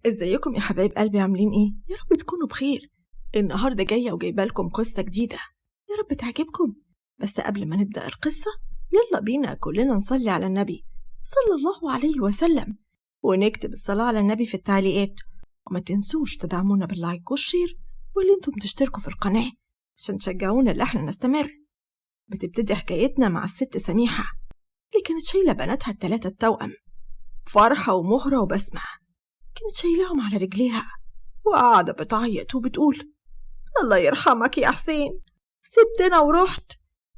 ازيكم يا حبايب قلبي، عاملين ايه؟ يا رب تكونوا بخير. النهارده جايه وجايبه لكم قصه جديده، يا رب تعجبكم. بس قبل ما نبدا القصه، يلا بينا كلنا نصلي على النبي صلى الله عليه وسلم، ونكتب الصلاه على النبي في التعليقات. وما تنسوش تدعمونا باللايك والشير، واللي انتم تشتركوا في القناه عشان تشجعونا اللي احنا نستمر. بتبتدي حكايتنا مع الست سميحه اللي كانت شايله بناتها الثلاثه التوأم، فرحه ومهره وبسمه. كانت شايلهم على رجليها وقاعدة بتعيط وبتقول: الله يرحمك يا حسين، سبتنا ورحت،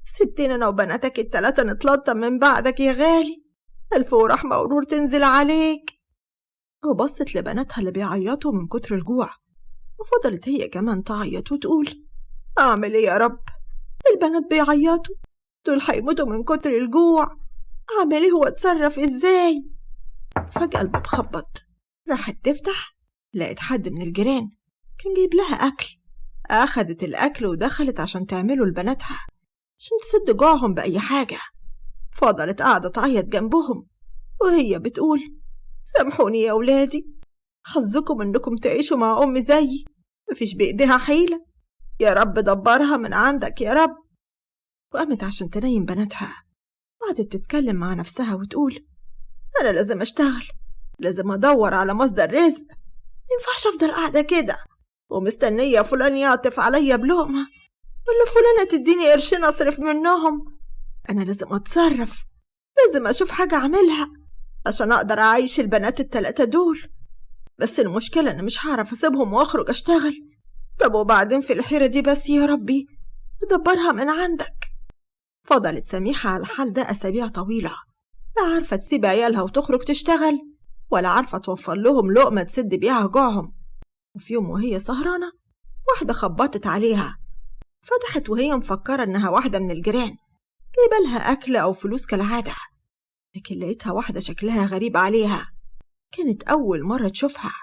سبتنا أنا وبناتك التلاتة نتلطم من بعدك يا غالي، ألف ورحمة ورور تنزل عليك. وبصت لبناتها اللي بيعيطوا من كتر الجوع، وفضلت هي كمان تعيط وتقول: أعمل إيه يا رب؟ البنات بيعيطوا، دول هيموتوا من كتر الجوع، أعمل إيه وأتصرف إزاي؟ فجأة الباب خبط، راحت تفتح، لقيت حد من الجيران كان جايب لها أكل. أخدت الأكل ودخلت عشان تعمله لبناتها عشان تسد جوعهم بأي حاجة. فضلت قاعدة تعيط جنبهم وهي بتقول: سامحوني يا ولادي، حظكم إنكم تعيشوا مع أم زيي، مفيش بإيديها حيلة، يا رب دبرها من عندك يا رب. وقامت عشان تنيم بناتها، وقعدت تتكلم مع نفسها وتقول: أنا لازم أشتغل، لازم أدور على مصدر رزق، مينفعش أفضل قاعدة كده ومستنية فلان يعطف عليا بلقمة، ولا فلانة تديني قرشين أصرف منهم. أنا لازم أتصرف، لازم أشوف حاجة أعملها عشان أقدر أعيش البنات التلاتة دول. بس المشكلة أنا مش هعرف أسيبهم وأخرج أشتغل. طب وبعدين في الحيرة دي بس يا ربي تدبرها من عندك. فضلت سميحة على الحال ده أسابيع طويلة، لا عارفة تسيب عيالها وتخرج تشتغل، ولا عارفة توفر لهم لقمة تسد بيها جوعهم. وفي يوم وهي سهرانة، واحدة خبطت عليها، فتحت وهي مفكرة إنها واحدة من الجيران جايبة لها أكل أو فلوس كالعادة، لكن لقيتها واحدة شكلها غريب عليها، كانت أول مرة تشوفها.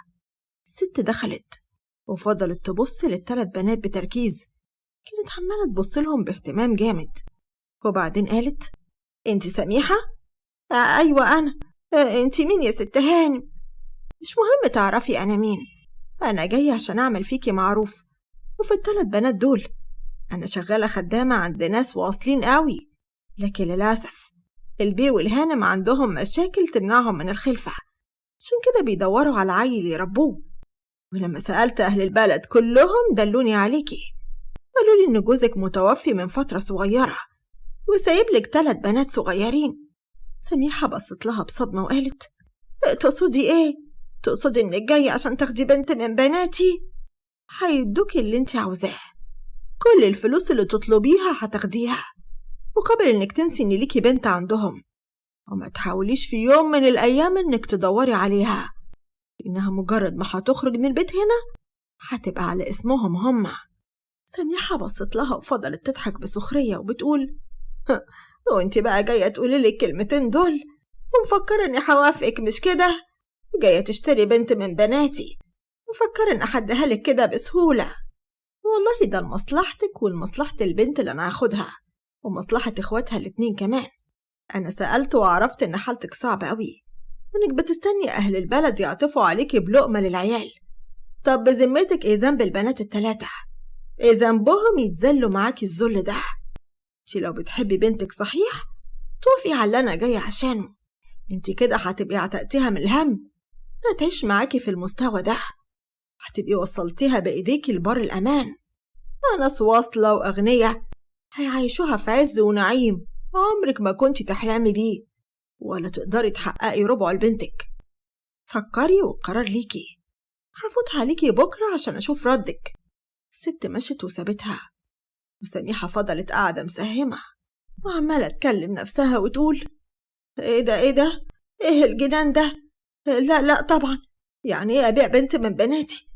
الست دخلت وفضلت تبص للثلاث بنات بتركيز، كانت عمالة تبص لهم باهتمام جامد. وبعدين قالت: انتي سميحة؟ أيوة أنا. انتي مين يا ست هانم؟ مش مهم تعرفي أنا مين، أنا جاية عشان أعمل فيكي معروف. وفي الثلاث بنات دول أنا شغالة خدامة عند ناس واصلين قوي، لكن للأسف البي والهانم عندهم مشاكل تمنعهم من الخلفة، عشان كده بيدوروا على عيل يربوه. ولما سألت أهل البلد كلهم دلوني عليكي، قالوا لي إن جوزك متوفي من فترة صغيرة وسايب لك 3 بنات صغيرين. سميحة بصت لها بصدمة وقالت: تقصدي إيه؟ تقصدي إنك جاية عشان تاخدي بنت من بناتي؟ هيدوكي اللي انت عاوزاه، كل الفلوس اللي تطلبيها هتاخديها، مقابل إنك تنسي إن ليكي بنت عندهم، وما تحاوليش في يوم من الأيام إنك تدوري عليها، لأنها مجرد ما هتخرج من البيت هنا هتبقى على اسمهم هما. سميحة بصت لها وفضلت تضحك بسخرية وبتقول: وانت بقى جاية تقولي لي الكلمتين دول ومفكرة إني هوافقك مش كده؟ جاية تشتري بنت من بناتي مفكرة إن أحدها لك كده بسهولة؟ والله ده لمصلحتك ولمصلحة البنت اللي أنا هاخدها، ومصلحة إخواتها الاتنين كمان. أنا سألت وعرفت إن حالتك صعبة قوي، وإنك بتستني أهل البلد يعطفوا عليكي بلقمة للعيال. طب بذمتك إيه ذنب البنات التلاتة؟ إيه ذنبهم يتذلوا معاكي الذل ده؟ انتي لو بتحبي بنتك صحيح توفي على اللي أنا جاية عشانه، انتي كده هتبقي عتقتيها من الهم، لا تعيش معاكي في المستوى ده، هتبقي وصلتيها بإيديكي لبر الأمان. ناس واصلة وأغنية هيعيشوها في عز ونعيم عمرك ما كنتي تحلمي بيه، ولا تقدري تحققي ربع لبنتك. فكري والقرار ليكي، هفوت عليكي بكرة عشان أشوف ردك. الست مشت وسابتها، وسميحة فضلت قاعدة مسهمة وعمالة تكلم نفسها وتقول: إيه ده إيه ده؟ إيه الجنان ده؟ لا لا طبعا، يعني إيه أبيع بنت من بناتي؟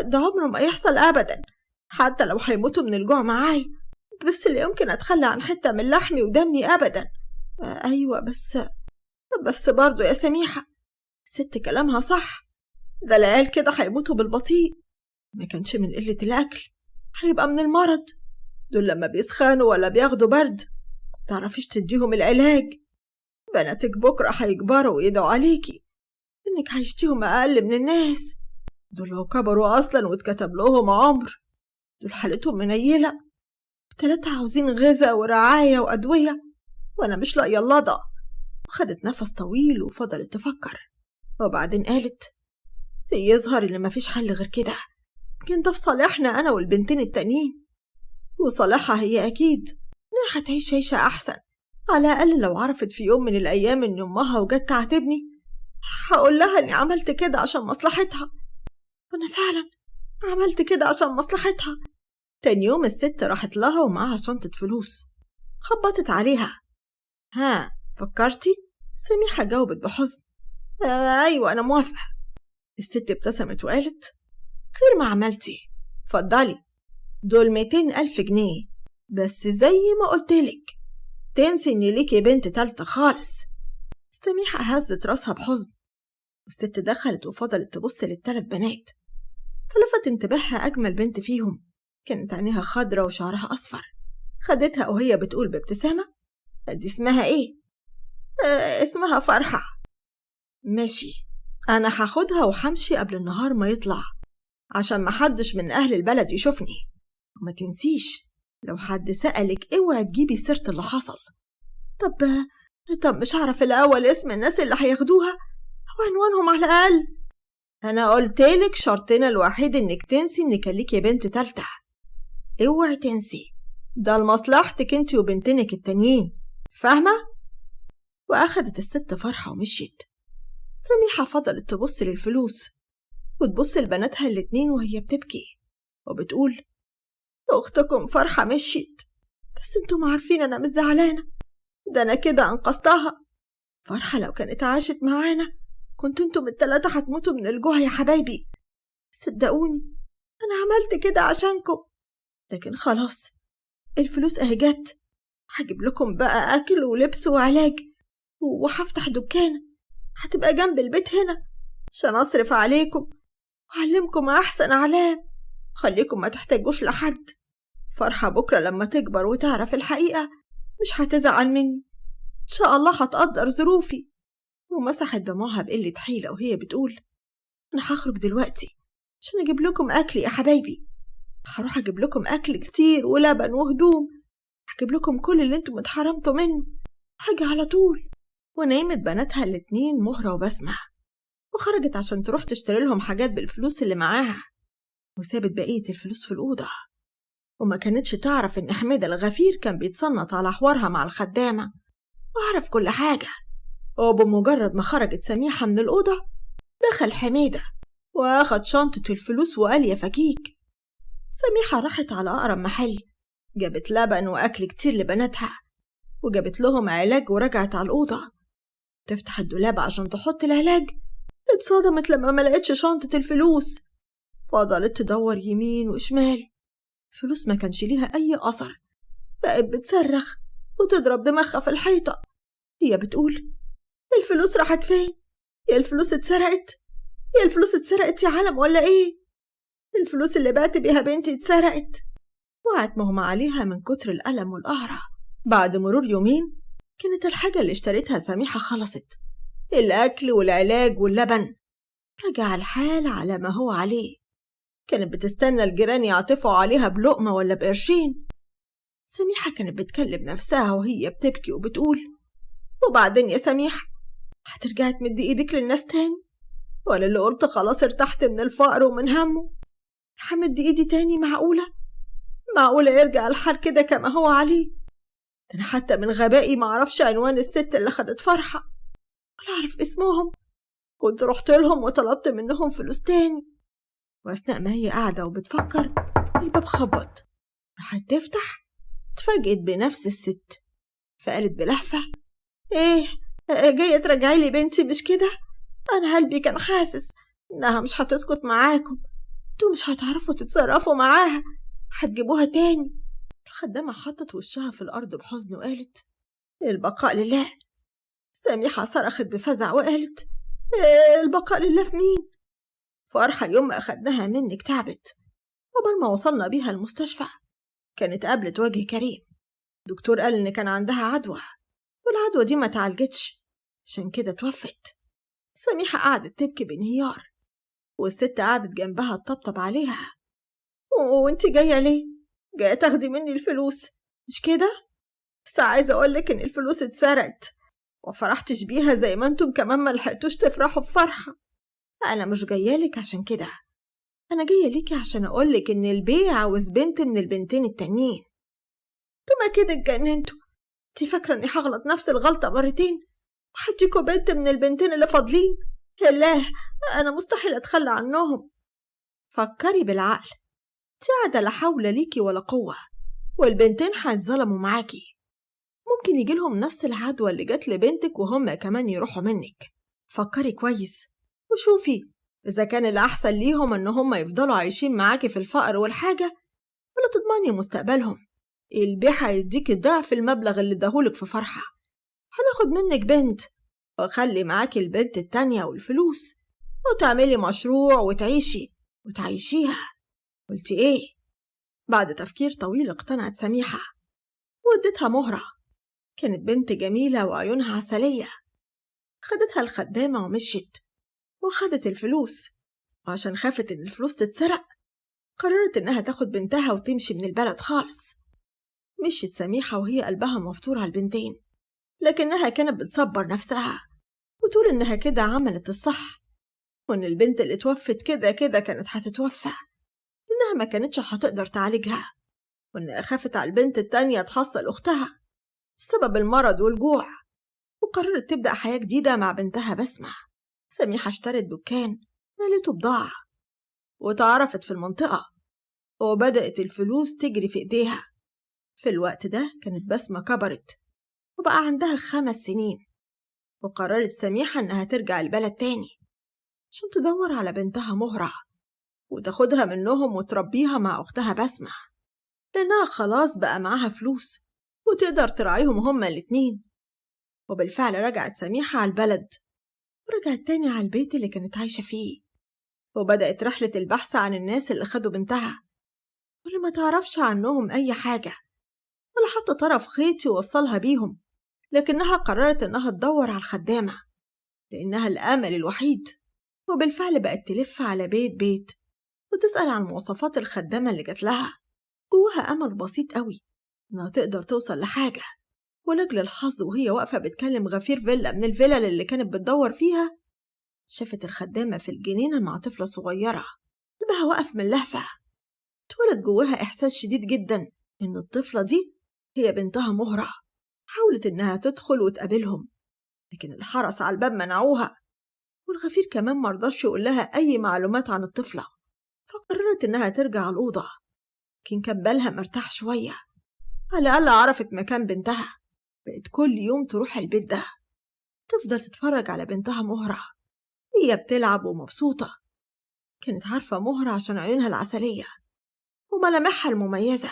ده عمره ما يحصل أبدا، حتى لو هيموتوا من الجوع معاي، بس اللي يمكن أتخلى عن حتة من لحمي ودمي أبدا. أيوة بس برضو يا سميحة، الست كلامها صح، ده العيال كده هيموتوا بالبطيء، ما كانش من قلة الأكل، هيبقى من المرض. دول لما بيسخنوا ولا بياخدوا برد متعرفيش تديهم العلاج. بناتك بكرة هيكبروا ويدعوا عليكي إنك عيشتيهم أقل من الناس، دول لو كبروا أصلا واتكتب لهم عمر، دول حالتهم منيلة، 3 عاوزين غذاء ورعاية وأدوية، وأنا مش لاقية اللضا. وخدت نفس طويل وفضلت تفكر، وبعدين قالت يظهر إن مفيش حل غير كده، يمكن ده في صالحنا أنا والبنتين التانيين، وصالحها هي أكيد إنها هتعيش عيشة أحسن. على الأقل لو عرفت في يوم من الأيام إن أمها وجت تعاتبني هقول لها إني عملت كده عشان مصلحتها، وأنا فعلا عملت كده عشان مصلحتها. تاني يوم الست راحت لها ومعاها شنطة فلوس، خبطت عليها. ها فكرتي؟ سميحة جاوبت بحزن. أيوة أنا موافقة. الست ابتسمت وقالت خير ما عملتي، فضلي، دول 200,000 جنيه بس زي ما قلتلك، تنسي إن ليكي بنت تالتة خالص. سميحة هزت راسها بحزن، والست دخلت وفضلت تبص لل3 بنات، فلفت انتباهها أجمل بنت فيهم، كانت عينيها خضرة وشعرها أصفر. خدتها وهي بتقول بابتسامة دي اسمها إيه؟ اسمها فرحة. ماشي، أنا هاخدها وحمشي قبل النهار ما يطلع عشان محدش من أهل البلد يشوفني، وما تنسيش لو حد سألك اوعي تجيبي سيرة اللي حصل. طب مش هعرف الأول اسم الناس اللي هياخدوها أو عنوانهم على الأقل؟ أنا قلتلك شرطنا الوحيد إنك تنسي إن كان ليكي بنت تالتة، اوعي تنسي، ده لمصلحتك انتي وبنتينك التانيين، فاهمة؟ وأخدت الست فرحة ومشيت. سميحة فضلت تبص للفلوس وتبص لبناتها الاتنين وهي بتبكي وبتقول أختكم فرحة مشيت، بس انتم عارفين أنا مش زعلانة، ده أنا كده أنقذتها. فرحة لو كانت عاشت معانا كنت انتم ال3 هتموتوا من الجوع يا حبايبي، صدقوني أنا عملت كده عشانكم. لكن خلاص الفلوس اهي جت، هجيب لكم بقى أكل ولبس وعلاج، وهفتح دكان هتبقى جنب البيت هنا عشان أصرف عليكم وأعلمكم أحسن أعلام، خليكم ما تحتاجوش لحد. فرحة بكرة لما تكبر وتعرف الحقيقة مش هتزعل مني، إن شاء الله هتقدر ظروفي. ومسحت دموعها بقلة حيلة وهي بتقول أنا هخرج دلوقتي عشان أجيب لكم أكل يا حبايبي، هروح أجيب لكم أكل كتير ولبن وهدوم، هجيب لكم كل اللي انتم اتحرمتوا منه، حاجة على طول. ونامت بناتها الاتنين مهرة وبسمة، وخرجت عشان تروح تشتري لهم حاجات بالفلوس اللي معاها، وسابت بقية الفلوس في الأوضة. وما كانتش تعرف إن حميدة الغفير كان بيتصنت على حوارها مع الخدامة وعرف كل حاجة. وبمجرد ما خرجت سميحة من الأوضة دخل حميدة وأخد شنطة الفلوس وقال يا فكيك. سميحة راحت على أقرب محل، جابت لبن وأكل كتير لبناتها، وجابت لهم علاج ورجعت على الأوضة تفتح الدولاب عشان تحط العلاج. اتصدمت لما ما لقتش شنطة الفلوس، فضلت تدور يمين وشمال، الفلوس ما كانش ليها أي أثر. بقت بتصرخ وتضرب دماغها في الحيطة، هي بتقول الفلوس راحت فين؟ يا الفلوس اتسرقت، يا الفلوس اتسرقت يا عالم ولا ايه؟ الفلوس اللي بعت بيها بنتي اتسرقت. وقعت مغمى عليها من كتر الألم والقهرة. بعد مرور يومين كانت الحاجة اللي اشتريتها سميحة خلصت، الأكل والعلاج واللبن، رجع الحال على ما هو عليه. كانت بتستنى الجيران يعطفوا عليها بلقمة ولا بقرشين. سميحة كانت بتكلم نفسها وهي بتبكي وبتقول وبعدين يا سميحة هترجعي تمدي ايدك للناس تاني؟ ولا اللي قلت خلاص ارتحت من الفقر ومن همه همد ايدي تاني؟ معقولة يرجع الحال كده كما هو عليه؟ أنا حتى من غبائي معرفش عنوان الست اللي خدت فرحة ولا أعرف اسمهم، كنت رحت لهم وطلبت منهم فلوس تاني. وأثناء ما هي قاعدة وبتفكر الباب خبط، راحت تفتح اتفاجئت بنفس الست، فقالت بلهفة ايه جاية ترجعي لي بنتي مش كده؟ أنا قلبي كان حاسس إنها مش هتسكت معاكم، انتوا مش هتعرفوا تتصرفوا معاها، هتجيبوها تاني. الخدامة حطت وشها في الأرض بحزن وقالت البقاء لله. سميحة صرخت بفزع وقالت البقاء لله في مين؟ فرحة يوم ما أخدناها منك تعبت، وقبل ما وصلنا بيها المستشفى كانت قابلت وجه كريم، دكتور قال إن كان عندها عدوى، والعدوى دي ما تعالجتش عشان كده توفت. سميحة قعدت تبكي بانهيار، والست قعدت جنبها تطبطب عليها. وانت جاية ليه؟ جاية تاخدي مني الفلوس مش كده؟ بس عايزة أقولك إن الفلوس اتسرقت وفرحتش بيها زي ما انتم كمان ملحقتوش تفرحوا بفرحة. أنا مش جايالك عشان كده، أنا جاية ليكي عشان أقولك إن البيع عاوز بنت من البنتين التانيين. انتوا ما كده اتجننتوا؟ انتي فاكرة إني هغلط نفس الغلطة مرتين وهديكوا بنت من البنتين اللي فاضلين؟ لا، أنا مستحيل أتخلى عنهم. فكري بالعقل، انتي قاعدة لا حول ليكي ولا قوة، والبنتين هيتظلموا معاكي، ممكن يجيلهم نفس العدوى اللي جات لبنتك وهم كمان يروحوا منك. فكري كويس وشوفي إذا كان الأحسن ليهم إن هم يفضلوا عايشين معاكي في الفقر والحاجة، ولا تضمني مستقبلهم. البيع هيديكي ضعف المبلغ اللي اداهولك في فرحة، هناخد منك بنت وخلي معاكي البنت التانية والفلوس وتعملي مشروع وتعيشي وتعيشيها. قلتي إيه؟ بعد تفكير طويل اقتنعت سميحة وادتها مهرة. كانت بنت جميلة وعيونها عسلية. خدتها الخدامة ومشيت وخدت الفلوس، وعشان خافت إن الفلوس تتسرق قررت إنها تاخد بنتها وتمشي من البلد خالص. مشيت سميحة وهي قلبها مفتور على البنتين، لكنها كانت بتصبر نفسها وتقول إنها كده عملت الصح، وإن البنت اللي توفت كده كده كانت هتتوفى، إنها ما كانتش هتقدر تعالجها، وإنها خافت على البنت التانية تحصل أختها بسبب المرض والجوع، وقررت تبدأ حياة جديدة مع بنتها بسمة. سميحة اشترت دكان مالته بضاعة وتعرفت في المنطقة، وبدأت الفلوس تجري في إيديها. في الوقت ده كانت بسمة كبرت وبقى عندها 5 سنين، وقررت سميحة إنها ترجع البلد تاني عشان تدور على بنتها مهرة وتاخدها منهم وتربيها مع أختها بسمة، لأنها خلاص بقى معاها فلوس وتقدر تراعيهم هما الاتنين. وبالفعل رجعت سميحة على البلد ورجعت تاني على البيت اللي كانت عايشة فيه، وبدأت رحلة البحث عن الناس اللي خدوا بنتها واللي ما تعرفش عنهم أي حاجة ولا حتى طرف خيط يوصلها بيهم، لكنها قررت إنها تدور على الخدامة لأنها الأمل الوحيد. وبالفعل بقت تلف على بيت بيت وتسأل عن مواصفات الخدامة اللي جات لها، جواها أمل بسيط قوي إنها تقدر توصل لحاجة. ولأجل الحظ وهي واقفة بتكلم غفير فيلا من الفلل اللي كانت بتدور فيها، شافت الخدامة في الجنينة مع طفلة صغيرة قلبها وقف من اللهفة. اتولد جواها إحساس شديد جدا إن الطفلة دي هي بنتها مهرة. حاولت إنها تدخل وتقابلهم، لكن الحرس على الباب منعوها، والغفير كمان مرضاش يقول لها أي معلومات عن الطفلة. فقررت إنها ترجع الأوضة، لكن كان بالها مرتاح شوية، على الأقل عرفت مكان بنتها. بقت كل يوم تروح البيت ده تفضل تتفرج على بنتها مهرة هي بتلعب ومبسوطة. كانت عارفة مهرة عشان عيونها العسلية وملامحها المميزة،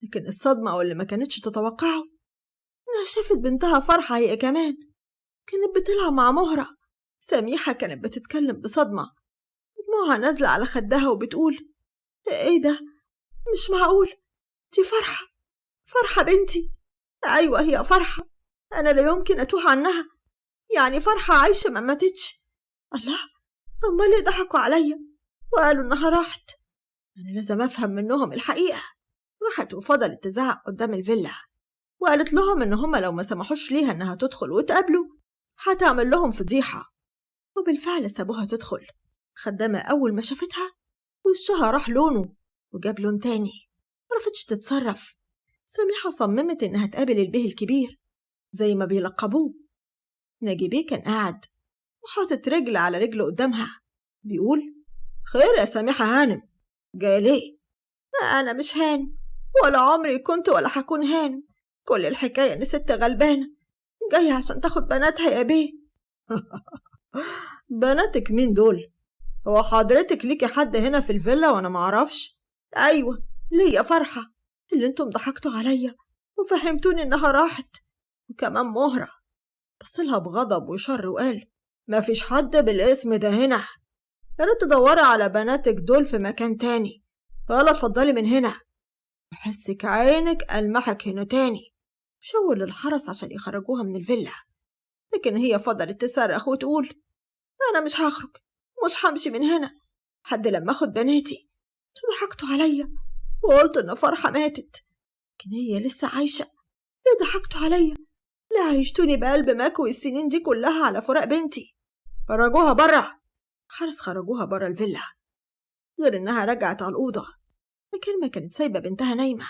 لكن الصدمة واللي ما كانتش تتوقعه إنها شافت بنتها فرحة هي كمان كانت بتلعب مع مهرة. سميحة كانت بتتكلم بصدمة، دموعها نازلة على خدها وبتقول: إيه ده؟ مش معقول، دي فرحة بنتي. أيوة هي فرحة، أنا لا يمكن أتوه عنها، يعني فرحة عايشة ما ماتتش. الله، أمال ليه ضحكوا عليا وقالوا إنها راحت؟ أنا لازم أفهم منهم الحقيقة. راحت وفضلت تزعق قدام الفيلا وقالت لهم إن هما لو ما سمحوش ليها إنها تدخل وتقابلوا هتعمل لهم فضيحة. وبالفعل سابوها تدخل. خدامة أول ما شافتها وشها راح لونه وجاب لون تاني، معرفتش تتصرف. سميحة صممت إنها تقابل البيه الكبير زي ما بيلقبوه. ناجي بيه كان قاعد وحاطط رجل على رجل قدامها بيقول: خير يا سميحة هانم، جاية ليه؟ أنا مش هان، ولا عمري كنت ولا هكون هان. كل الحكاية إن ست غلبانة جاية عشان تاخد بناتها يا بيه. بناتك مين دول؟ هو حضرتك ليكي حد هنا في الفيلا وأنا معرفش؟ أيوة ليا فرحة اللي انتم ضحكتوا عليا وفهمتوني إنها راحت، وكمان مهرة. بصلها بغضب وشر وقال: مفيش حد بالاسم ده هنا، يا ريت تدوري على بناتك دول في مكان تاني، ولا اتفضلي من هنا، بحسك عينك ألمحك هنا تاني. شاور للحرس عشان يخرجوها من الفيلا، لكن هي فضلت تصرخ وتقول: أنا مش هخرج، مش همشي من هنا حد لما أخد بناتي. ضحكتوا عليا وقلت إن فرحة ماتت، لكن هي لسه عايشة. ليه ضحكتوا عليا؟ ليه عيشتوني بقلب مكوي السنين دي كلها على فراق بنتي؟ خرجوها برا. حارس خرجوها برا الفيلا، غير إنها رجعت على الأوضة. كلمة كانت سايبة بنتها نايمة،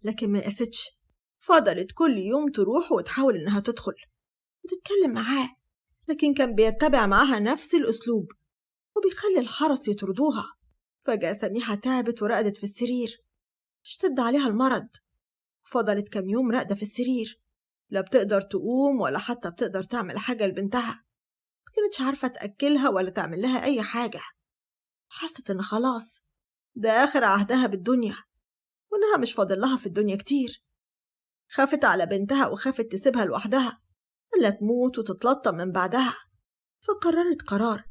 لكن ما قاستش. فضلت كل يوم تروح وتحاول إنها تدخل وتتكلم معاه، لكن كان بيتبع معاها نفس الأسلوب وبيخلي الحرس يطردوها. فجأة سميحة تعبت ورقدت في السرير، اشتد عليها المرض، وفضلت كام يوم راقدة في السرير، لا بتقدر تقوم ولا حتى بتقدر تعمل حاجة لبنتها. مكانتش عارفة تأكلها ولا تعمل لها أي حاجة. حست إن خلاص ده آخر عهدها بالدنيا، وإنها مش فاضل لها في الدنيا كتير. خافت على بنتها وخافت تسيبها لوحدها إلا تموت وتتلطم من بعدها. فقررت قرار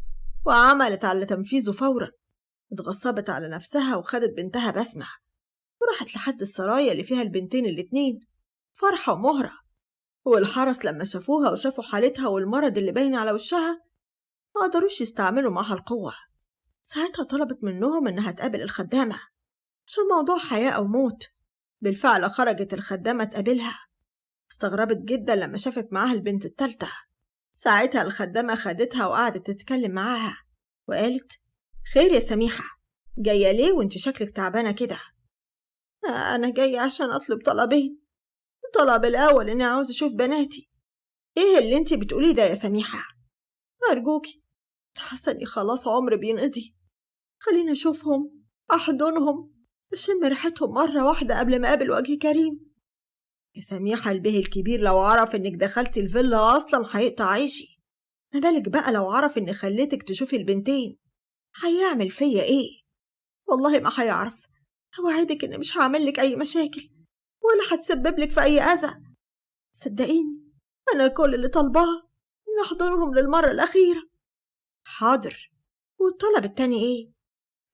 وعملت على تنفيذه فورا. اتغصبت على نفسها وخدت بنتها بسمة وراحت لحد السرايا اللي فيها البنتين الاتنين، فرحة ومهرة. والحرس لما شافوها وشافوا حالتها والمرض اللي باين على وشها ما قدروش يستعملوا معها القوة. ساعتها طلبت منهم إنها تقابل الخدامة عشان موضوع حياة أو موت. بالفعل خرجت الخدامة تقابلها. استغربت جدا لما شافت معاها البنت التالتة. ساعتها الخدامة خدتها وقعدت تتكلم معاها وقالت: خير يا سميحة، جاية ليه وانت شكلك تعبانة كده؟ أنا جاية عشان أطلب طلبين. الطلب الأول إني عاوز أشوف بناتي. إيه اللي انت بتقوليه ده يا سميحة؟ أرجوكي، حاسة إني خلاص عمري بينقضي. خليني أشوفهم، أحضنهم، أشم ريحتهم مرة واحدة قبل ما أقابل وجه كريم. يا سميحة، البيه الكبير لو عرف إنك دخلتي الفيلا أصلا هيقطع عيشي، ما بالك بقى لو عرف إني خليتك تشوفي البنتين؟ هيعمل فيا إيه؟ والله ما هيعرف. أوعدك إني مش هعملك أي مشاكل ولا هتسببلك في أي أذى. صدقيني، أنا كل اللي طالباه إن أحضنهم للمرة الأخيرة. حاضر. والطلب التاني إيه؟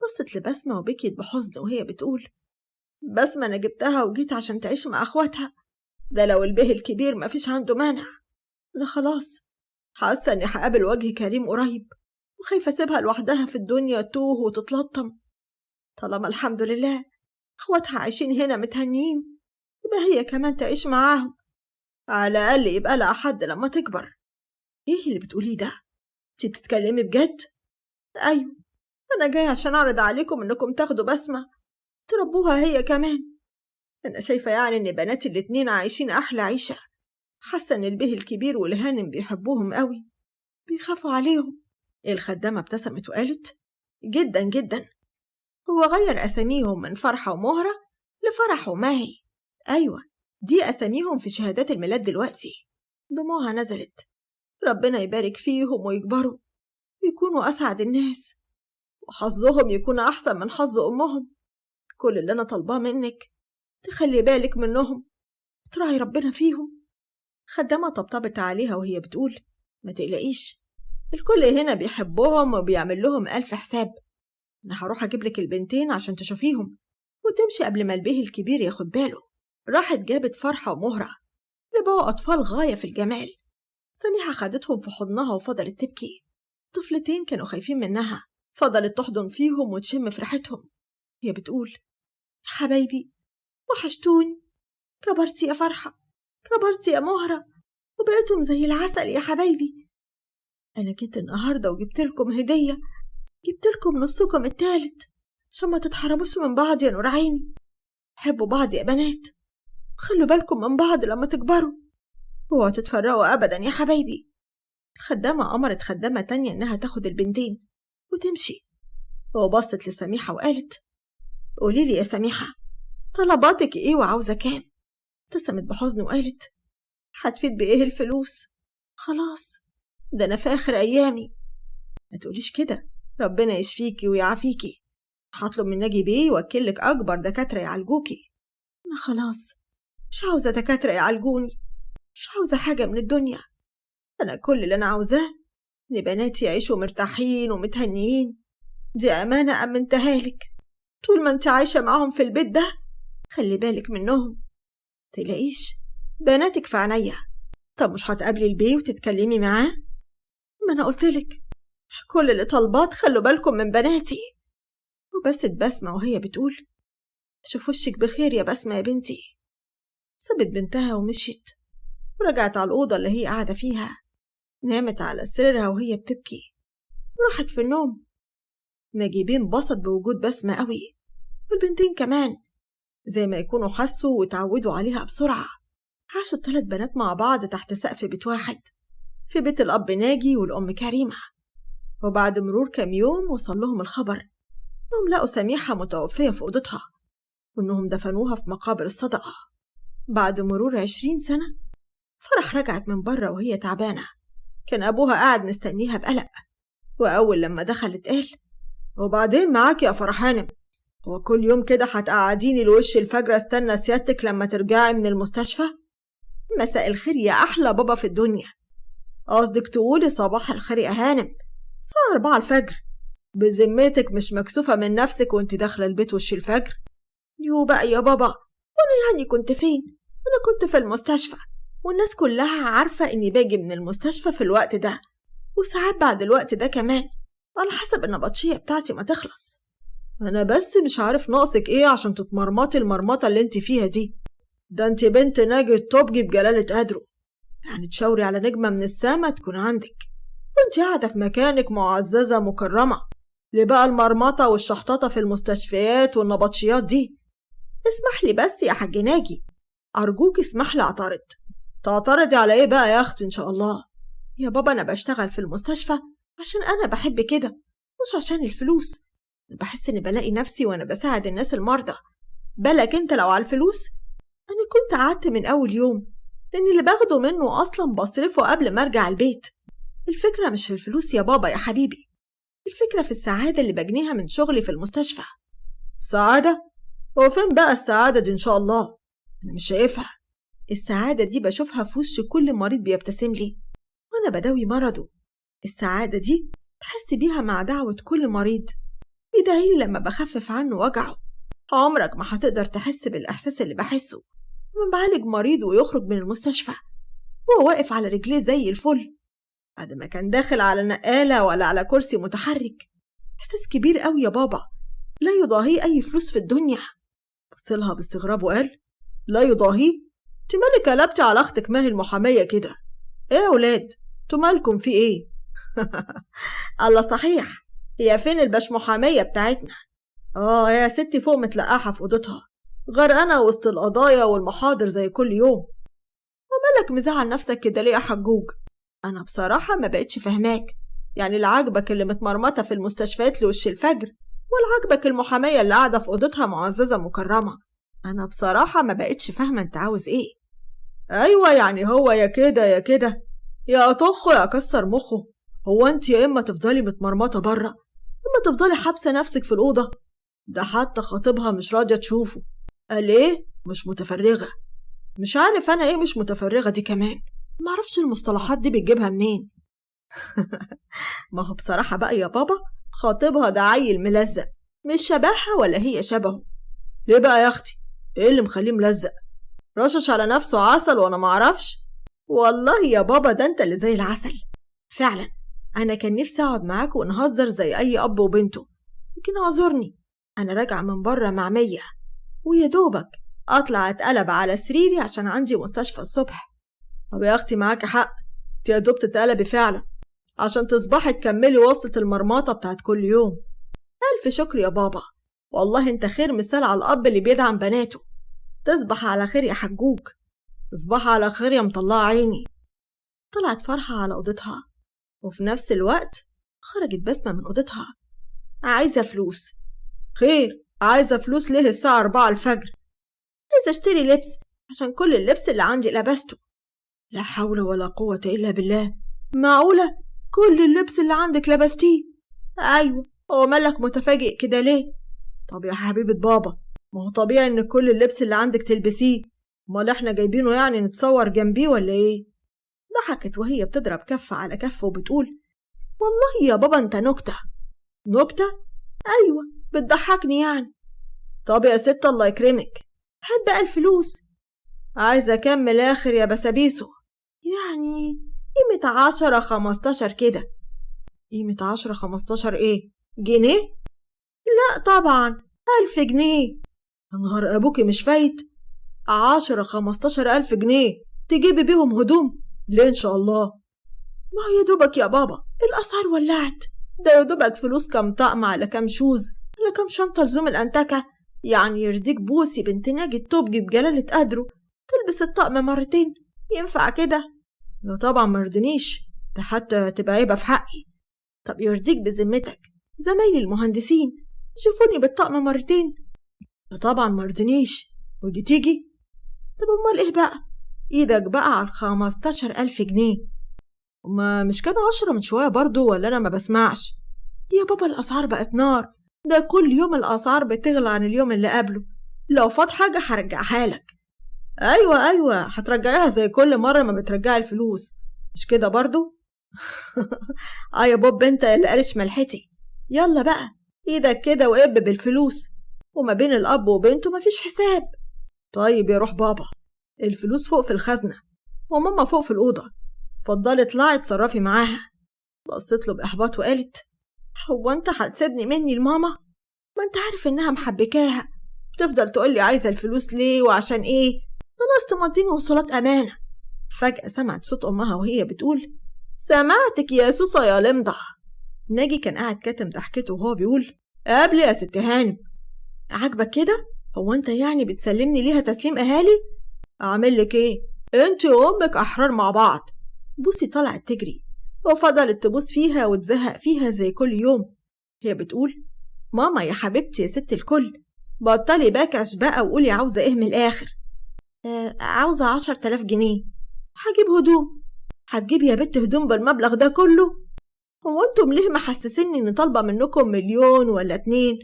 بصت لبسمة وبكيت بحزن وهي بتقول: بسمة أنا جبتها وجيت عشان تعيش مع أخواتها، ده لو البيه الكبير ما فيش عنده مانع. أنا خلاص حاسة إني هقابل وجه كريم قريب، وخايفة أسيبها لوحدها في الدنيا توه وتتلطم. طالما الحمد لله أخواتها عايشين هنا متهنيين، يبقى هي كمان تعيش معاهم، على الأقل يبقى لها حد لما تكبر. إيه اللي بتقوليه ده؟ أنتي بتتكلمي بجد؟ أيوة، أنا جاي عشان أعرض عليكم إنكم تاخدوا بسمة تربوها هي كمان. أنا شايفة يعني إن بناتي الاتنين عايشين أحلى عيشة. حاسة إن البيه الكبير والهانم بيحبوهم قوي، بيخافوا عليهم. الخدامة ابتسمت وقالت: جدا جدا. هو غير أساميهم من فرحة ومهرة لفرح وماهي. أيوة، دي أساميهم في شهادات الميلاد دلوقتي. دموعها نزلت. ربنا يبارك فيهم ويكبروا ويكونوا أسعد الناس، وحظهم يكون أحسن من حظ أمهم. كل اللي أنا طالباه منك تخلي بالك منهم وتراعي ربنا فيهم. خدامة طبطبت عليها وهي بتقول: ما تقلقيش، الكل هنا بيحبهم وبيعمل لهم ألف حساب. أنا هروح أجيب لك البنتين عشان تشوفيهم وتمشي قبل ما البيه الكبير ياخد باله. راحت جابت فرحة ومهرة اللي بقوا أطفال غاية في الجمال. سميحة خدتهم في حضنها وفضلت تبكي. طفلتين كانوا خايفين منها، فضلت تحضن فيهم وتشم في ريحتهم. هي بتقول: يا حبايبي، وحشتوني. كبرتي يا فرحة، كبرتي يا مهرة، وبقيتم زي العسل يا حبايبي. أنا جيت النهاردة وجبت لكم هدية، جبت لكم نصكم التالت عشان ما تتحرموش من بعض يا نور عيني. حبوا بعض يا بنات، خلوا بالكم من بعض لما تكبروا، اوعوا تتفرقوا أبدا يا حبايبي. الخدامة أمرت خدامة تانية إنها تاخد البنتين وتمشي، وبصت لسميحة وقالت: قوليلي يا سميحة، طلباتك إيه وعاوزة كام؟ ابتسمت بحزن وقالت: هتفيد بإيه الفلوس؟ خلاص، ده أنا في آخر أيامي. ما تقوليش كده، ربنا يشفيكي ويعافيكي. هطلب من ناجي بيه يوكلك أكبر دكاترة يعالجوكي. أنا خلاص مش عاوزة دكاترة يعالجوني، مش عاوزة حاجة من الدنيا. أنا كل اللي أنا عاوزاه إن بناتي يعيشوا مرتاحين ومتهنيين. دي أمانة أمنتها لك. طول ما أنت عايشة معاهم في البيت ده خلي بالك منهم، تلاقيش بناتك في عينيا. طب مش هتقابلي البيه وتتكلمي معاه؟ ما أنا قلتلك كل اللي طلبات خلوا بالكم من بناتي. وبست بسمة وهي بتقول: شوف وشك بخير يا بسمة يا بنتي. سابت بنتها ومشيت، ورجعت على الأوضة اللي هي قاعدة فيها، نامت على سريرها وهي بتبكي، وراحت في النوم. نجيبين انبسط بوجود بسمة قوي، والبنتين كمان، زي ما يكونوا حسوا وتعودوا عليها بسرعة. عاشوا ال3 بنات مع بعض تحت سقف بيت واحد، في بيت الأب ناجي والأم كريمة. وبعد مرور كام يوم وصل لهم الخبر إنهم لقوا سميحة متوفية في أوضتها، وإنهم دفنوها في مقابر الصدقة. بعد مرور 20 سنة فرح رجعت من بره وهي تعبانة. كان أبوها قاعد مستنيها بقلق، وأول لما دخلت قال: وبعدين معاك يا فرح هانم؟ هو كل يوم كده هتقعديني لوش الفجر استنى سيادتك لما ترجعي من المستشفى؟ مساء الخير يا أحلى بابا في الدنيا. قصدك تقولي صباح الخير يا هانم، الساعة 4 الفجر. بذمتك مش مكسوفة من نفسك وانت داخلة البيت وش الفجر؟ يو بقى يا بابا، وانا يعني كنت فين؟ انا كنت في المستشفى، والناس كلها عارفة اني باجي من المستشفى في الوقت ده، وساعات بعد الوقت ده كمان، على حسب النبطشية بتاعتي ما تخلص. انا بس مش عارف ناقصك ايه عشان تتمرمطي المرمطة اللي انت فيها دي. ده انت بنت ناجي الطبجي بجلالة قدره، يعني تشاوري على نجمة من السما تكون عندك وانت قاعدة في مكانك معززة مكرمة. ليه بقى المرمطة والشحططة في المستشفيات والنبطشيات دي؟ اسمح لي بس يا حاج ناجي، أرجوك اسمح لي أعترض. تعترضي على إيه بقى يا أختي إن شاء الله؟ يا بابا أنا بشتغل في المستشفى عشان أنا بحب كده، مش عشان الفلوس. بحس إني بلاقي نفسي وأنا بساعد الناس المرضى. بالك أنت لو على الفلوس أنا كنت قعدت من أول يوم، لأن اللي باخده منه أصلا بصرفه قبل ما أرجع البيت. الفكرة مش في الفلوس يا بابا يا حبيبي، الفكرة في السعادة اللي بجنيها من شغلي في المستشفى. سعادة؟ هو فين بقى السعادة دي إن شاء الله؟ أنا مش شايفها. السعادة دي بشوفها في وش كل مريض بيبتسم لي وأنا بداوي مرضه. السعادة دي بحس بيها مع دعوة كل مريض يدعيلي لما بخفف عنه وجعه. عمرك ما هتقدر تحس بالإحساس اللي بحسه لما بعالج مريض ويخرج من المستشفى وهو واقف على رجليه زي الفل، بعد ما كان داخل على نقالة ولا على كرسي متحرك. إحساس كبير قوي يا بابا، لا يضاهيه أي فلوس في الدنيا. بصلها باستغراب وقال: لا يضاهيه؟ انت مالك قلبتي على اختك ماهي المحامية كده؟ ايه يا ولاد، انتوا مالكم في ايه؟ الله صحيح، هي فين الباش محامية بتاعتنا؟ يا ستي فوق متلقاحة في اوضتها، غرقانة وسط القضايا والمحاضر زي كل يوم. ومالك مزعل نفسك كده ليه يا حجوج؟ انا بصراحة ما بقتش فهماك، يعني لا عاجبك اللي متمرمطة في المستشفيات لوش الفجر، ولا عاجبك المحامية اللي قاعدة في اوضتها معززة مكرمة؟ انا بصراحة ما بقتش فاهمة انت عاوز ايه. ايوه يعني هو يا كده يا كده، يا طخه يا كسر مخه. هو انت يا اما تفضلي متمرمطة بره، اما تفضلي حابسة نفسك في الأوضة. ده حتى خطيبها مش راضية تشوفه، قال ايه مش متفرغة. مش عارف انا ايه مش متفرغة دي كمان، معرفش المصطلحات دي بتجيبها منين. ما هو بصراحة بقى يا بابا، خطيبها ده عيل ملزق، مش شبهها ولا هي شبهه. ليه بقى يا اختي؟ ايه اللي مخليه ملزق؟ رشش على نفسه عسل وانا معرفش؟ والله يا بابا ده انت اللي زي العسل فعلا. انا كان نفسي اقعد معاك ونهزر زي اي اب وبنته، لكن اعذرني، انا راجعه من بره مع 100، ويا دوبك اطلع اتقلب على سريري عشان عندي مستشفى الصبح. طب يا اختي معاكي حق، انت يا دوب تتقلبي فعلا عشان تصبحي تكملي وصلة المرمطة بتاعت كل يوم. الف شكر يا بابا، والله انت خير مثال على الاب اللي بيدعم بناته. تصبح على خير يا حجوج. تصبح على خير يا مطلع عيني. طلعت فرحة على أوضتها، وفي نفس الوقت خرجت بسمة من أوضتها. عايزة فلوس. خير، عايزة فلوس ليه الساعة 4 الفجر؟ عايزة اشتري لبس عشان كل اللبس اللي عندي لبسته. لا حول ولا قوة إلا بالله، معقولة كل اللبس اللي عندك لبستيه؟ أيوة، هو مالك متفاجئ كده ليه؟ طب يا حبيبة بابا، ما هو طبيعي ان كل اللبس اللي عندك تلبسيه، امال احنا جايبينه يعني نتصور جنبيه ولا ايه؟ ضحكت وهي بتضرب كف على كف وبتقول: والله يا بابا انت نكتة. نكتة؟ ايوه بتضحكني يعني. طب يا ست الله يكرمك، هات بقى الفلوس. عايزة اكمل اخر يا بسابيسو، يعني قيمة 10 15 كده. قيمة 10-15 إيه؟ جنيه؟ لا طبعا 1000 جنيه. يا نهار أبوكي مش فايت. 10-15 ألف جنيه تجيبي بيهم هدوم؟ ليه إن شاء الله؟ ما يا دوبك يا بابا الأسعار ولعت. ده يا دوبك فلوس كام طقم على كام شوز على كام شنطة لزوم الأنتكة. يعني يرضيك بوسي بنت ناجي التوبجي بجلالة قدره تلبس الطقم مرتين؟ ينفع كده؟ لا طبعا مرضنيش، ده حتى تبقى عيبة في حقي. طب يرضيك بذمتك زمايلي المهندسين شوفوني بالطقم مرتين؟ لا طبعا مرضنيش. ودي تيجي؟ طب امال ايه بقى؟ ايدك بقى على 15,000 جنيه. هما مش كانوا 10 من شوية برضو ولا أنا ما بسمعش؟ يا بابا الأسعار بقت نار، ده كل يوم الأسعار بتغلى عن اليوم اللي قبله. لو فات حاجة هرجعها لك. أيوة هترجعيها زي كل مرة ما بترجعي الفلوس، مش كده برضو؟ يا بوب انت اللي قارش ملحتي. يلا بقى ايدك كده وقب بالفلوس، وما بين الأب وبنته مفيش حساب. طيب يا روح بابا، الفلوس فوق في الخزنة وماما فوق في الأوضة، اتفضلي اطلعي اتصرفي معاها. بصيت له بإحباط وقالت: هو انت هتسيبني مني لماما؟ ما انت عارف انها محبكاها، بتفضل تقولي عايزة الفلوس ليه وعشان ايه؟ ده ناقص تمضيني وصولات أمانة. فجأة سمعت صوت أمها وهي بتقول: سمعتك يا سوسة يا لمضة. ناجي كان قاعد كاتم ضحكته وهو بيقول: قابلي يا ست هانم. عاجبك كده؟ هو انت يعني بتسلمني ليها تسليم أهالي؟ أعمل لك ايه؟ انت وأمك أحرار مع بعض. بوسي طلعت تجري وفضلت تبوس فيها وتزهق فيها زي كل يوم. هي بتقول: ماما يا حبيبتي يا ست الكل، بطلي باكش بقى وقولي عاوزة ايه من الآخر. عاوزة 10,000 جنيه. هجيب هدوم. هتجيب يا بنت هدوم بالمبلغ ده كله؟ هو انتم ليه محسسيني اني طالبة منكم 1,000,000 ولا 2؟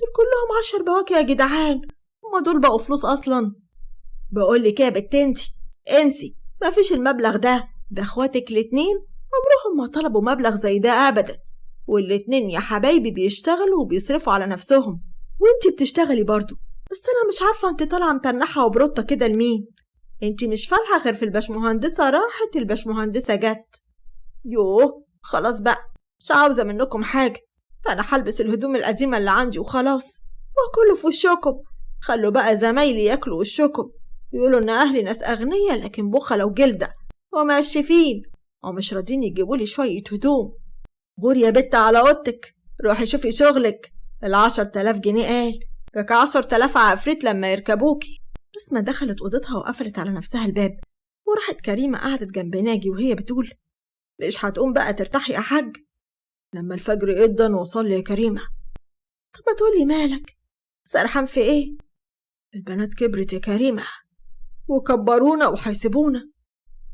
دول كلهم 10 بواكي يا جدعان، هما دول بقوا فلوس أصلا؟ بقولك يا بنت انسي، مفيش المبلغ ده اخواتك الاتنين عمرهم ما طلبوا مبلغ زي ده أبدا، والاتنين يا حبايبي بيشتغلوا وبيصرفوا على نفسهم، وانتي بتشتغلي برضو. بس أنا مش عارفة انتي طالعة متنحة وبروطة كده لمين؟ انتي مش فالحة غير في الباشمهندسة راحت الباشمهندسة جت. يوه خلاص بقى، مش عاوزة منكم حاجة، أنا هلبس الهدوم القديمة اللي عندي وخلاص، وكله في وشكم. خلوا بقى زمايلي ياكلوا وشكم، يقولوا إن أهلي ناس أغنية لكن بخلة وجلدة ومقشفين ومش راضين يجيبولي شوية هدوم. غور يا بت على أوضتك، روحي شوفي شغلك. 10,000 جنيه قال كاك 10,000 عفريت لما يركبوكي. بسمة دخلت أوضتها وقفلت على نفسها الباب، وراحت كريمة قعدت جنب ناجي وهي بتقول: مش هتقوم بقى ترتاحي يا حاج؟ لما الفجر يقضن وصلي يا كريمة. طب ما تقولي مالك، سرحان في ايه؟ البنات كبرت يا كريمة وكبرونا وحيسبونا.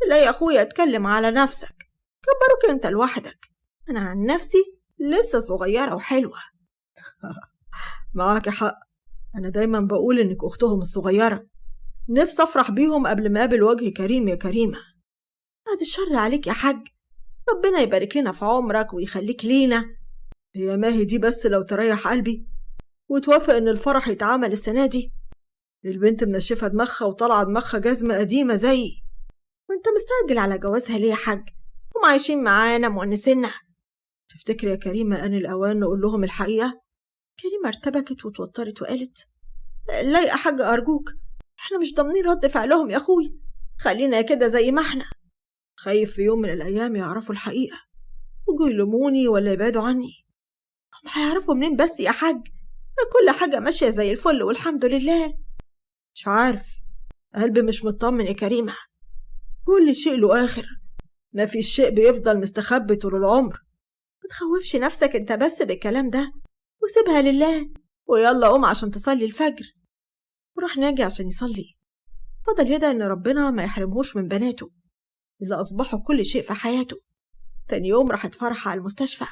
لا يا أخويا اتكلم على نفسك، كبروك انت لوحدك، أنا عن نفسي لسه صغيرة وحلوة. معاك حق، أنا دايما بقول إنك أختهم الصغيرة، نفسي أفرح بيهم قبل ما أقابل وجه كريم يا كريمة. بعد الشر عليك يا حاج، ربنا يبارك لنا في عمرك ويخليك لينا. هي ماهي دي بس لو تريح قلبي وتوافق إن الفرح يتعمل السنة دي. البنت منشفة دماغها وطالعة دماغها جزمة قديمة زيي، وانت مستعجل على جوازها ليه يا حاج؟ هم عايشين معانا مؤنسينا. تفتكر يا كريمة أن الأوان نقول لهم الحقيقة؟ كريمة ارتبكت وتوترت وقالت: لا يا حاج أرجوك، احنا مش ضامنين رد فعلهم يا أخوي، خلينا كده زي ما احنا. خايف في يوم من الأيام يعرفوا الحقيقة ويجوا يلوموني ولا يبعدوا عني. هم هيعرفوا منين بس يا حاج؟ كل حاجة ماشية زي الفل والحمد لله. مش عارف، قلبي مش مطمن يا كريمة، كل شيء له آخر، ما في شيء بيفضل مستخبي طول العمر. متخوفش نفسك انت بس بالكلام ده وسيبها لله، ويلا قوم عشان تصلي الفجر. وراح ناجي عشان يصلي، فضل يدعي ان ربنا ما يحرمهوش من بناته اللي أصبحوا كل شيء في حياته. تاني يوم راحت فرحة على المستشفى،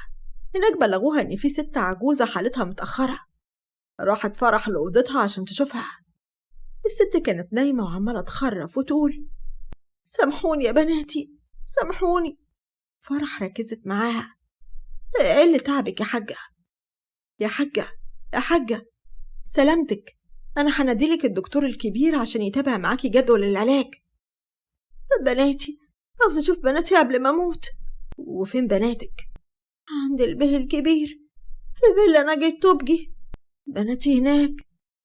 هناك بلغوها ان في ست عجوزة حالتها متأخرة. راحت فرح لأوضتها عشان تشوفها. الست كانت نايمة وعمالة تخرف وتقول: سامحوني يا بناتي سامحوني. فرح ركزت معاها: ايه اللي تعبك يا حاجة؟ يا حاجة يا حاجة سلامتك، أنا هنديلك الدكتور الكبير عشان يتابع معاكي جدول العلاج. بناتي، عاوزة أشوف بناتي قبل ما أموت. وفين بناتك؟ عند البه الكبير في فيلا نجي الطبجي، بناتي هناك،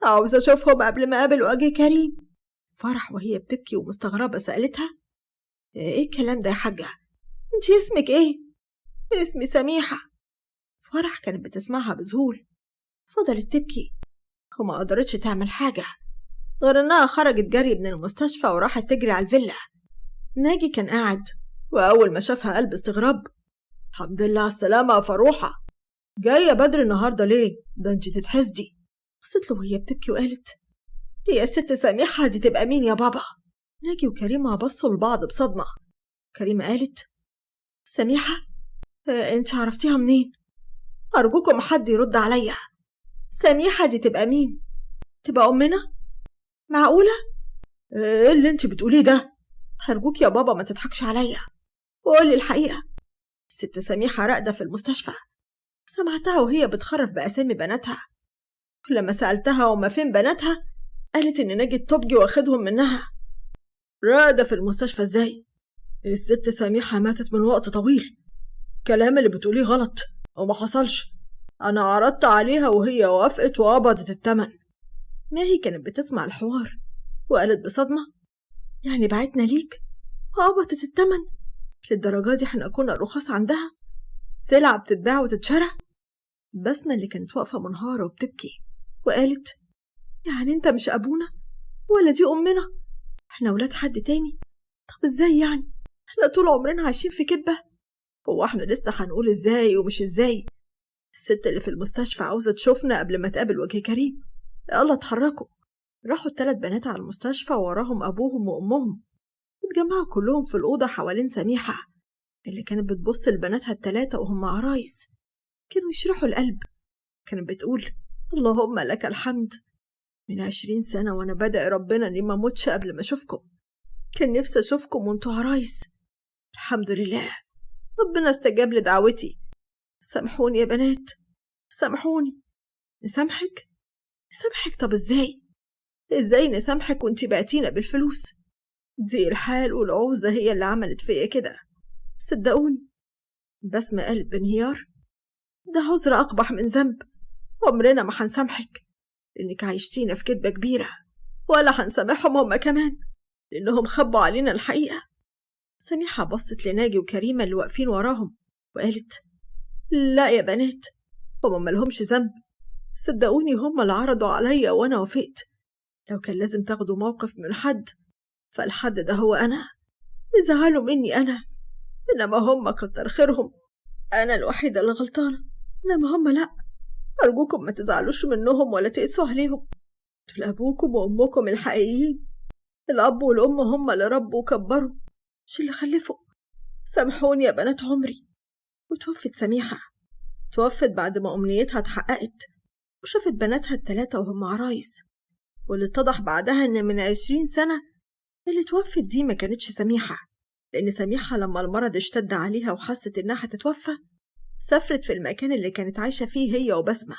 عاوزة أشوفهم قبل ما أقابل وجه كريم. فرح وهي بتبكي ومستغربة سألتها: إيه الكلام ده يا حاجة؟ أنتي اسمك إيه؟ اسمي سميحة. فرح كانت بتسمعها بذهول، فضلت تبكي وما قدرتش تعمل حاجة غير إنها خرجت جري من المستشفى وراحت تجري على الفيلا. ناجي كان قاعد، وأول ما شافها قال باستغراب: الحمد لله على السلامة يا فروحة، جاية بدري النهاردة ليه؟ ده انتي تتحسدي. بصت له وهي بتبكي وقالت: هي الست سميحة دي تبقى مين يا بابا؟ ناجي وكريمة بصوا لبعض بصدمة. كريمة قالت: سميحة؟ انت عرفتيها منين؟ أرجوكم حد يرد عليا، سميحة دي تبقى مين؟ تبقى أمنا؟ معقولة؟ ايه اللي انت بتقوليه ده؟ أرجوك يا بابا ما تضحكش عليا وقولي الحقيقة. الست سميحة راقدة في المستشفى، سمعتها وهي بتخرف بأسامي بناتها. لما سألتها وما فين بناتها قالت إن ناجي الطبجي واخدهم منها. راقدة في المستشفى ازاي؟ الست سميحة ماتت من وقت طويل، الكلام اللي بتقوليه غلط وما حصلش. أنا عرضت عليها وهي وافقت وقبضت التمن. ماهي كانت بتسمع الحوار وقالت بصدمة: يعني بعتنا ليك وقبضت التمن؟ للدرجة دي احنا كنا رخص عندها؟ سلعة بتتباع وتتشرى؟ بسمة اللي كانت واقفة منهارة وبتبكي وقالت: يعني انت مش أبونا ولا دي أمنا؟ احنا ولاد حد تاني؟ طب ازاي يعني؟ احنا طول عمرنا عايشين في كدبة. هو احنا لسه هنقول ازاي ومش ازاي؟ الست اللي في المستشفى عاوزة تشوفنا قبل ما تقابل وجه كريم. يلا اتحركوا. راحوا ال3 بنات على المستشفى ووراهم أبوهم وأمهم. اتجمعوا كلهم في الأوضة حوالين سميحة اللي كانت بتبص لبناتها ال3 وهم عرايس. كانوا يشرحوا القلب. كانت بتقول: اللهم لك الحمد، من 20 سنة وأنا بدأ ربنا إني ما موتش قبل ما أشوفكم. كان نفسي أشوفكم وانتوا عرايس. الحمد لله ربنا استجاب لدعوتي. سامحوني يا بنات، سامحوني. نسامحك؟ نسامحك؟ طب ازاي نسامحك وانتي بعتينا بالفلوس؟ دي الحال والعوزة هي اللي عملت فيا كده، صدقوني. بسمة قالت بانهيار: ده عذر أقبح من ذنب. عمرنا ما هنسامحك لأنك عايشتينا في كدبة كبيرة، ولا هنسامحهم هما كمان لأنهم خبوا علينا الحقيقة. سميحة بصت لناجي وكريمة اللي واقفين وراهم وقالت: لا يا بنات، هما ملهمش ذنب، صدقوني هما اللي عرضوا عليا وأنا وافقت. لو كان لازم تاخدوا موقف من حد فالحد ده هو أنا. زعلوا مني أنا، إنما هما كتر خيرهم، أنا الوحيدة اللي غلطانة، إنما هما لأ. أرجوكم ما تزعلوش منهم ولا تقسوا عليهم، دول أبوكم وأمكم الحقيقيين. الأب والأم هما اللي ربوا وكبروا، مش اللي خلفوا. سامحوني يا بنات عمري. وتوفت سميحة. توفت بعد ما أمنيتها اتحققت وشافت بناتها ال3 وهم عرايس، واللي اتضح بعدها إن من 20 سنة اللي توفت دي ما كانتش سميحة، لأن سميحة لما المرض اشتد عليها وحست إنها هتتوفى سافرت في المكان اللي كانت عايشة فيه هي وبسمة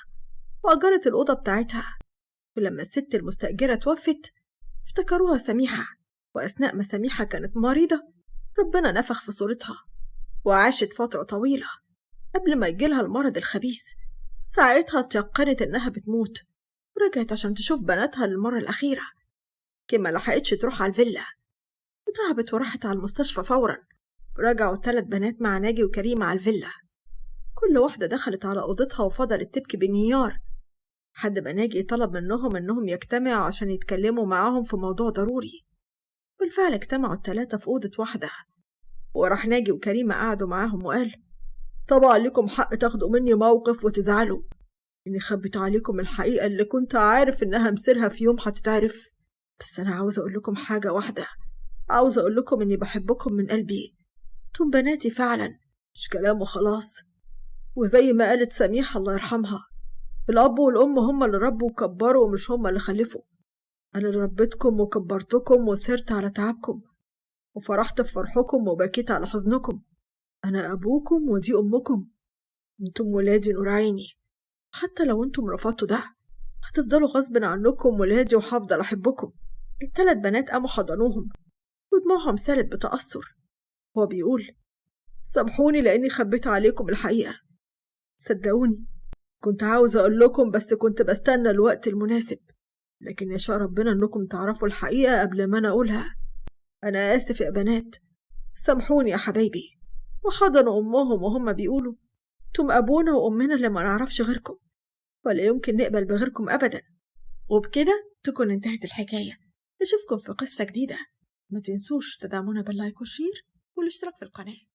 وأجرت الأوضة بتاعتها. ولما الست المستأجرة توفت افتكروها سميحة، وأثناء ما سميحة كانت مريضة ربنا نفخ في صورتها وعاشت فترة طويلة قبل ما يجيلها المرض الخبيث. ساعتها تيقنت إنها بتموت ورجعت عشان تشوف بناتها للمرة الأخيرة. كما لحقتش تروح على الفيلا وتعبت وراحت على المستشفى فورا. رجعوا ال3 بنات مع ناجي وكريمة على الفيلا. كل واحدة دخلت على أوضتها وفضلت تبكي بانهيار حد ما ناجي طلب منهم إنهم يجتمعوا عشان يتكلموا معاهم في موضوع ضروري. بالفعل اجتمعوا ال3 في أوضة واحدة، وراح ناجي وكريمة قعدوا معاهم وقال: طبعا لكم حق تاخدوا مني موقف وتزعلوا إني خبيت عليكم الحقيقة اللي كنت عارف إنها مصيرها في يوم هتتعرف. بس أنا عاوزة أقول لكم حاجة واحدة، عاوزة أقول لكم إني بحبكم من قلبي، انتم بناتي فعلا، مش كلام وخلاص. وزي ما قالت سميحة الله يرحمها، الأب والأم هم اللي ربوا وكبروا ومش هم اللي خلفوا. أنا اللي ربيتكم وكبرتكم وسرت على تعبكم وفرحت في فرحكم وبكيت على حزنكم. أنا أبوكم ودي أمكم، انتم ولادي نور عيني. حتى لو انتم رفضتوا ده هتفضلوا غصب عنكم ولادي وهفضل أحبكم. ال3 بنات قاموا حضنوهم ودموعهم سالت بتأثر. هو بيقول: سامحوني لأني خبيت عليكم الحقيقة، صدقوني كنت عاوز أقول لكم، بس كنت بستنى الوقت المناسب، لكن يشاء ربنا إنكم تعرفوا الحقيقة قبل ما أنا أقولها. أنا آسف يا بنات، سامحوني يا حبايبي. وحضنوا أمهم وهم بيقولوا انتم أبونا وأمنا اللي ما نعرفش غيركم، ولا يمكن نقبل بغيركم أبدا. وبكده تكون انتهت الحكاية. نشوفكم في قصة جديدة. ما تنسوش تدعمونا باللايك والشير والاشتراك في القناة.